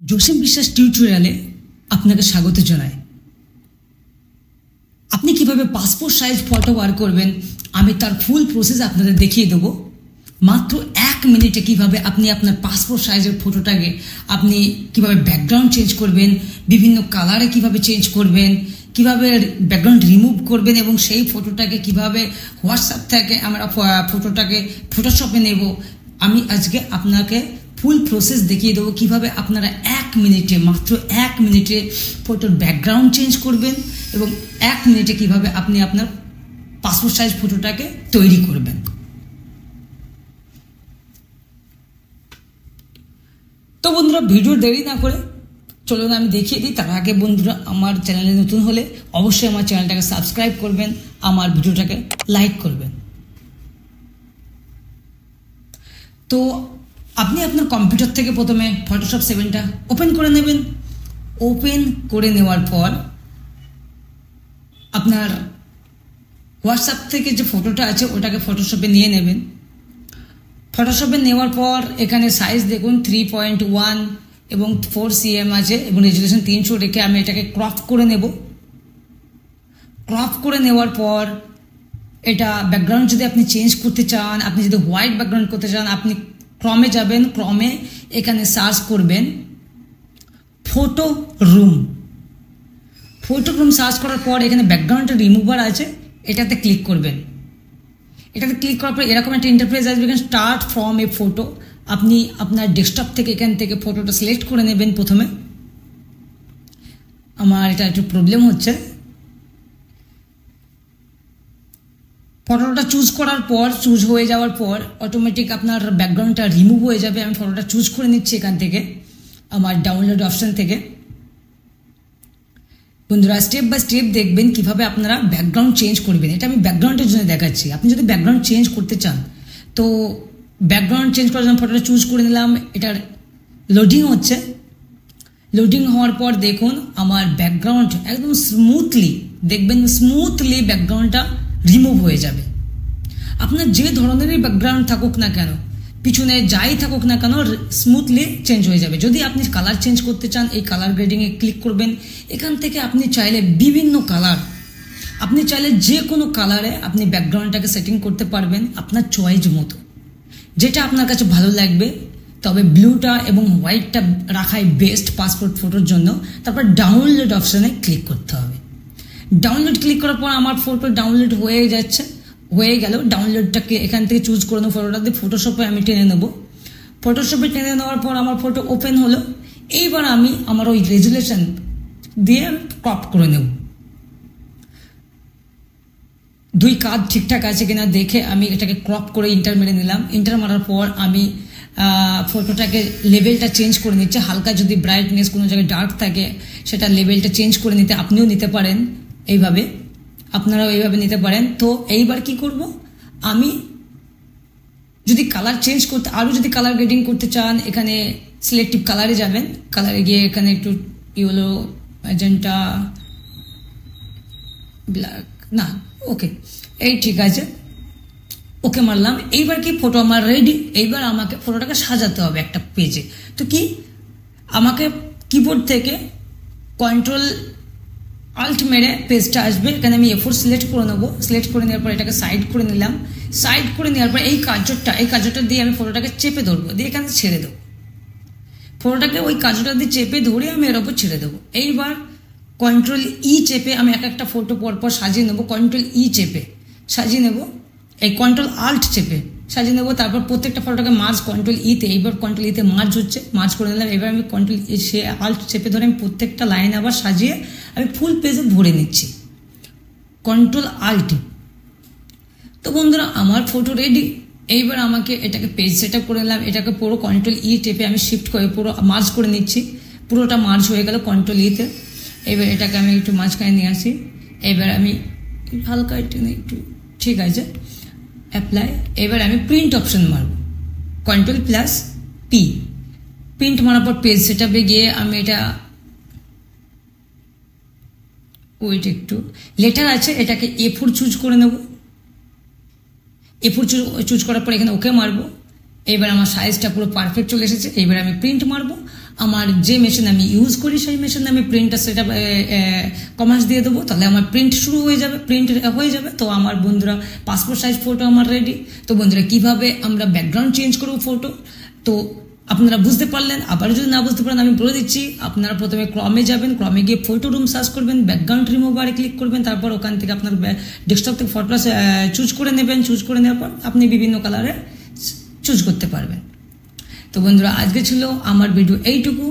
জসিম বিশ্বাস টিউটোরিয়ালে আপনাকে স্বাগত জানাই। আপনি কিভাবে পাসপোর্ট সাইজ ফটো বার করবেন আমি তার ফুল প্রসেস আপনাদের দেখিয়ে দেব। মাত্র 1 মিনিটে কিভাবে আপনি আপনার পাসপোর্ট সাইজের ফটোটাকে আপনি কিভাবে ব্যাকগ্রাউন্ড চেঞ্জ করবেন, বিভিন্ন কালারে কিভাবে চেঞ্জ করবেন, কিভাবে ব্যাকগ্রাউন্ড রিমুভ করবেন এবং সেই ফটোটাকে কিভাবে হোয়াটসঅ্যাপ থেকে আমরা ফটোটাকে ফটোশপে নেব। আমি আজকে আপনাকে ফুল প্রসেস দেখিয়ে দেবো কিভাবে আপনারা 1 মিনিটে মাত্র 1 মিনিটে ফটোর ব্যাকগ্রাউন্ড চেঞ্জ করবেন এবং 1 মিনিটে কিভাবে আপনি আপনার পাসপোর্ট সাইজ ফটোটাকে তৈরি করবেন। তো বন্ধুরা ভিডিও দেরি না করে চলুন আমি দেখিয়ে দিই। তার আগে বন্ধুরা আমার চ্যানেলে নতুন হলে অবশ্যই আমার চ্যানেলটাকে সাবস্ক্রাইব করবেন, আমার ভিডিওটাকে লাইক করবেন। তো আপনি আপনার কম্পিউটার থেকে প্রথমে ফটোশপ 7টা ওপেন করে নেবেন। ওপেন করে নেওয়ার পর আপনার হোয়াটসঅ্যাপ থেকে যে ফটোটা আছে ওটাকে ফটোশপে নিয়ে নেবেন। ফটোশপে নেওয়ার পর এখানে সাইজ দেখুন 3.1 এবং 4 cm আছে এবং রেজুলেশন 300 রেখে আমি এটাকে ক্রপ করে নেব। ক্রপ করে নেওয়ার পর এটা ব্যাকগ্রাউন্ড যদি আপনি চেঞ্জ করতে চান, আপনি যদি হোয়াইট ব্যাকগ্রাউন্ড করতে চান, আপনি ক্রমে যাবেন। ক্রমে এখানে সার্চ করবেন photo room. Photo room search করার পর এখানে ব্যাকগ্রাউন্ডের রিমুভার আছে, এটাতে ক্লিক করবেন। এটাতে ক্লিক করার পর এরকম একটা ইন্টারফেস আসবে, এখানে স্টার্ট ফ্রম এ ফটো। আপনি আপনার ডেস্কটপ থেকে এখান থেকে ফটোটা সিলেক্ট করে নেবেন। প্রথমে আমার এটা একটু প্রবলেম হচ্ছে। ফটোটা চুজ করার পর চুজ হয়ে যাওয়ার পর অটোমেটিক আপনার ব্যাকগ্রাউন্ডটা রিমুভ হয়ে যাবে। আমি ফটোটা চুজ করে নিচ্ছি এখান থেকে আমার ডাউনলোড অপশন থেকে। বন্ধুরা স্টেপ বাই স্টেপ দেখবেন কিভাবে আপনারা ব্যাকগ্রাউন্ড চেঞ্জ করবেন। এটা আমি ব্যাকগ্রাউন্ডের জন্য দেখাচ্ছি। আপনি যদি ব্যাকগ্রাউন্ড চেঞ্জ করতে চান তো ব্যাকগ্রাউন্ড চেঞ্জ করার জন্য ফটোটা চুজ করে নিলাম। এটার লোডিং হচ্ছে। লোডিং হওয়ার পর দেখুন আমার ব্যাকগ্রাউন্ড একদম স্মুথলি দেখবেন, স্মুথলি ব্যাকগ্রাউন্ডটা রিমুভ হয়ে যাবে। আপনার যে ধরনেরই ব্যাকগ্রাউন্ড থাকুক না কেন, পিছনে যাই থাকুক না কেন, স্মুথলি চেঞ্জ হয়ে যাবে। যদি আপনি কালার চেঞ্জ করতে চান এই কালার গ্রেডিংয়ে ক্লিক করবেন। এখান থেকে আপনি চাইলে বিভিন্ন কালার, আপনি চাইলে যে কোনো কালারে আপনি ব্যাকগ্রাউন্ডটাকে সেটিং করতে পারবেন আপনার চয়েস মতো, যেটা আপনার কাছে ভালো লাগবে। তবে ব্লুটা এবং হোয়াইটটা রাখাই বেস্ট পাসপোর্ট ফটোর জন্য। তারপর ডাউনলোড অপশানে ক্লিক করতে হবে। ডাউনলোড ক্লিক করার পর আমার ফটো ডাউনলোড হয়ে যাচ্ছে, হয়ে গেল। ডাউনলোডটাকে এখান থেকে চুজ করে নেবো। ফটোটা দিয়ে ফটোশপে আমি টেনে নেবো। ফটোশপে টেনে নেওয়ার পর আমার ফটো ওপেন হলো। এইবার আমি আমার ওই রেজুলেশন দিয়ে ক্রপ করে নেব। 2 কাজ ঠিকঠাক আছে কিনা দেখে আমি এটাকে ক্রপ করে ইন্টার মেরে নিলাম। ইন্টার মারার পর আমি ফটোটাকে লেভেলটা চেঞ্জ করে নিচ্ছে। হালকা যদি ব্রাইটনেস কোনো জায়গায় ডার্ক থাকে সেটা লেভেলটা চেঞ্জ করে নিতে আপনিও নিতে পারেন। এইভাবে আপনারাও এইভাবে নিতে পারেন। তো এইবার কি করব, আমি যদি কালার চেঞ্জ করতে, আরও যদি কালার গ্রেডিং করতে চান এখানে সিলেক্টিভ কালারে যাবেন। কালারে গিয়ে এখানে একটু ইয়েলো, ম্যাজেন্টা, ব্ল্যাক, না ওকে, এই ঠিক আছে, ওকে মারলাম। এইবার কি ফটো আমার রেডি। এইবার আমাকে ফটোটাকে সাজাতে হবে একটা পেজে। তো কি আমাকে কিবোর্ড থেকে কন্ট্রোল আল্ট মেরে পেজটা আসবে। এখানে আমি A4 সিলেক্ট করে নেবো। সিলেক্ট করে নেওয়ার পর এটাকে সাইড করে নিলাম। সাইড করে নেওয়ার পর এই কাজটা দিয়ে আমি ফটোটাকে চেপে ধরবো, দিয়ে এখানে ছেড়ে দেবো। ফটোটাকে ওই কাজটা দিয়ে চেপে ধরে আমি এর ওপর ছেড়ে দেবো। এইবার কন্ট্রোল ই চেপে আমি একটা ফটো পরপর সাজিয়ে নেবো। কন্ট্রোল ই চেপে সাজিয়ে নেবো, এই কন্ট্রোল আল্ট চেপে সাজিয়ে নেবো। তারপর প্রত্যেকটা ফটোটাকে মার্জ কন্ট্রোল ইতে, এইবার কন্ট্রোল ইতে মার্জ হচ্ছে, মার্জ করে নিলাম। এবার আমি কন্ট্রোল সে আল্ট চেপে ধরে আমি প্রত্যেকটা লাইন আবার সাজিয়ে আমি ফুল পেজে ভরে নিচ্ছি কন্ট্রোল আল্ট। তো বন্ধুরা আমার ফটো রেডি। এইবার আমাকে এটাকে পেজ সেট আপ করে নিলাম। এটাকে পুরো কন্ট্রোল ই চেপে আমি শিফট করে পুরো মার্জ করে নিচ্ছি। পুরোটা মার্জ হয়ে গেল কন্ট্রোল ইতে। এবার এটাকে আমি একটু মাঝখানে নিয়ে আসি। এবার আমি হালকা একটু ঠিক আছে, অ্যাপ্লাই। এবার আমি প্রিন্ট অপশন মারব, Ctrl+P। প্রিন্ট মারার পর পেজ সেট আপে গিয়ে আমি এটা ওইটা একটু লেটার আছে এটাকে A4 চুজ করে নেব। A4 চুজ করার পর এখানে ওকে মারবো। এবার আমার সাইজটা পুরো পারফেক্ট চলে এসেছে। এবার আমি প্রিন্ট মারবো। আমার যে মেশিন আমি ইউজ করি সেই মেশিনে আমি প্রিন্টটা সেটা কমার্স দিয়ে দেবো, তাহলে আমার প্রিন্ট শুরু হয়ে যাবে, প্রিন্ট হয়ে যাবে। তো আমার বন্ধুরা পাসপোর্ট সাইজ ফটো আমার রেডি। তো বন্ধুরা কিভাবে আমরা ব্যাকগ্রাউন্ড চেঞ্জ করবো ফটো, তো আপনারা বুঝতে পারলেন। আবার যদি না বুঝতে পারেন আমি বলে দিচ্ছি, আপনারা প্রথমে ক্রমে যাবেন, ক্রমে গিয়ে ফটো রুম সার্চ করবেন, ব্যাকগ্রাউন্ড রিমুভারে ক্লিক করবেন, তারপর ওখান থেকে আপনার ডেস্কটপ থেকে ফটোটা চুজ করে নেবেন। চুজ করে নেওয়ার পর আপনি বিভিন্ন কালারে চুজ করতে পারবেন। তো বন্ধুরা আজকে ছিল আমার ভিডিও এইটুকু।